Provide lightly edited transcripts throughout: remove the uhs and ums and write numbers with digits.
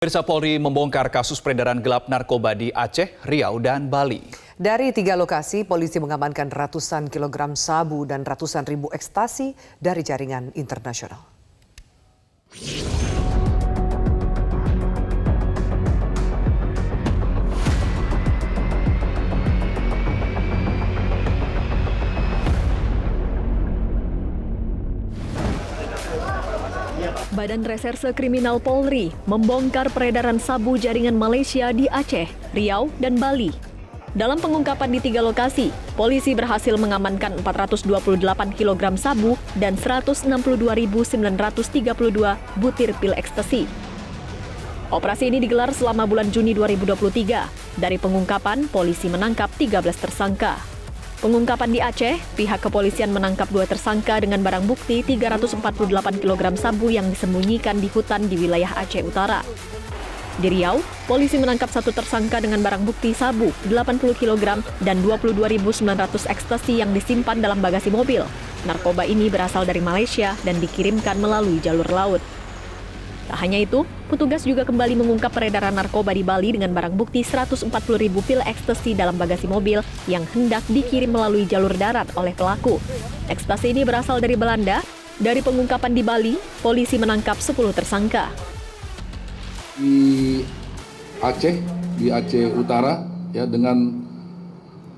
Pemirsa, Polri membongkar kasus peredaran gelap narkoba di Aceh, Riau, dan Bali. Dari 3 lokasi, polisi mengamankan ratusan kilogram sabu dan ratusan ribu ekstasi dari jaringan internasional. Badan Reserse Kriminal Polri membongkar peredaran sabu jaringan Malaysia di Aceh, Riau, dan Bali. Dalam pengungkapan di 3 lokasi, polisi berhasil mengamankan 428 kg sabu dan 162.932 butir pil ekstasi. Operasi ini digelar selama bulan Juni 2023. Dari pengungkapan, polisi menangkap 13 tersangka. Pengungkapan di Aceh, pihak kepolisian menangkap 2 tersangka dengan barang bukti 348 kg sabu yang disembunyikan di hutan di wilayah Aceh Utara. Di Riau, polisi menangkap 1 tersangka dengan barang bukti sabu 80 kg dan 22.900 ekstasi yang disimpan dalam bagasi mobil. Narkoba ini berasal dari Malaysia dan dikirimkan melalui jalur laut. Tak hanya itu, petugas juga kembali mengungkap peredaran narkoba di Bali dengan barang bukti 140.000 pil ekstasi dalam bagasi mobil yang hendak dikirim melalui jalur darat oleh pelaku. Ekstasi ini berasal dari Belanda. Dari pengungkapan di Bali, polisi menangkap 10 tersangka. Di Aceh Utara, ya, dengan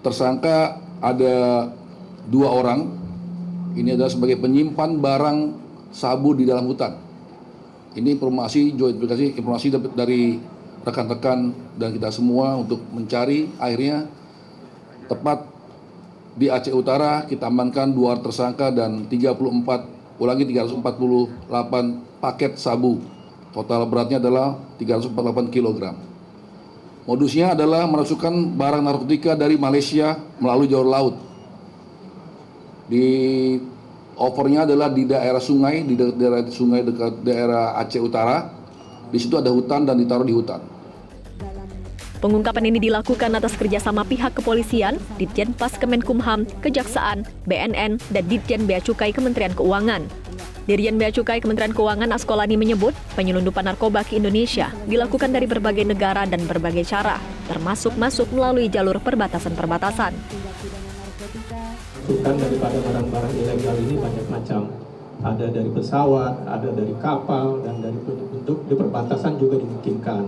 tersangka ada 2 orang. Ini adalah sebagai penyimpan barang sabu di dalam hutan. Ini informasi dari rekan-rekan dan kita semua untuk mencari. Akhirnya tepat di Aceh Utara kita amankan 2 tersangka dan 348 paket sabu. Total beratnya adalah 348 kg. Modusnya adalah memasukkan barang narkotika dari Malaysia melalui jalur laut. Overnya adalah di daerah sungai, dekat daerah Aceh Utara. Di situ ada hutan dan ditaruh di hutan. Pengungkapan ini dilakukan atas kerjasama pihak kepolisian, Ditjen Pas Kemenkumham, Kejaksaan, BNN, dan Ditjen Bea Cukai Kementerian Keuangan. Dirjen Bea Cukai Kementerian Keuangan Askolani menyebut penyelundupan narkoba ke Indonesia dilakukan dari berbagai negara dan berbagai cara, termasuk masuk melalui jalur perbatasan-perbatasan. Masukan daripada barang-barang ilegal ini banyak macam. Ada dari pesawat, ada dari kapal, dan dari bentuk-bentuk di perbatasan juga dimungkinkan.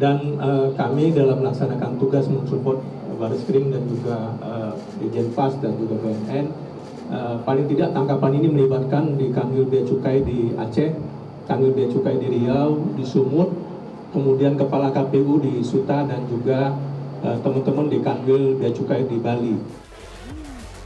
Dan kami dalam melaksanakan tugas mensupport Barreskrim dan juga Dirjen Pas dan juga BNN, paling tidak tangkapan ini melibatkan di Kanwil Bea Cukai di Aceh, Kanwil Bea Cukai di Riau, di Sumut, kemudian Kepala KPU di Suta, dan juga teman-teman di Kanwil Bea Cukai di Bali.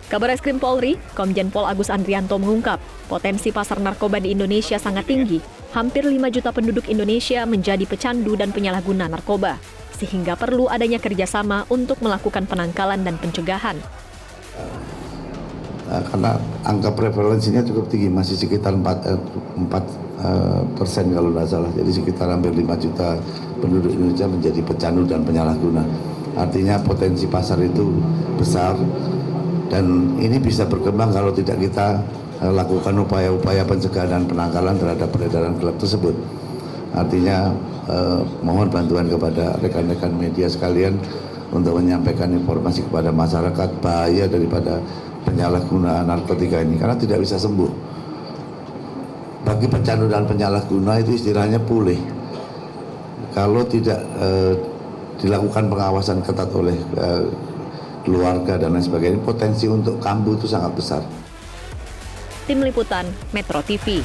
Kabar Eskrim Polri, Komjen Pol Agus Andrianto mengungkap, potensi pasar narkoba di Indonesia sangat tinggi. Hampir 5 juta penduduk Indonesia menjadi pecandu dan penyalahguna narkoba, sehingga perlu adanya kerjasama untuk melakukan penangkalan dan pencegahan. Karena angka prevalensinya cukup tinggi, masih sekitar 4% kalau tidak salah. Jadi sekitar hampir 5 juta penduduk Indonesia menjadi pecandu dan penyalahguna. Artinya potensi pasar itu besar. Dan ini bisa berkembang kalau tidak kita lakukan upaya-upaya pencegahan dan penangkalan terhadap peredaran gelap tersebut. Artinya mohon bantuan kepada rekan-rekan media sekalian untuk menyampaikan informasi kepada masyarakat bahaya daripada penyalahgunaan narkotika ini, karena tidak bisa sembuh. Bagi pecandu dan penyalahguna itu istilahnya pulih. Kalau tidak dilakukan pengawasan ketat oleh keluarga dan lain sebagainya, potensi untuk kambuh itu sangat besar. Tim Liputan Metro TV.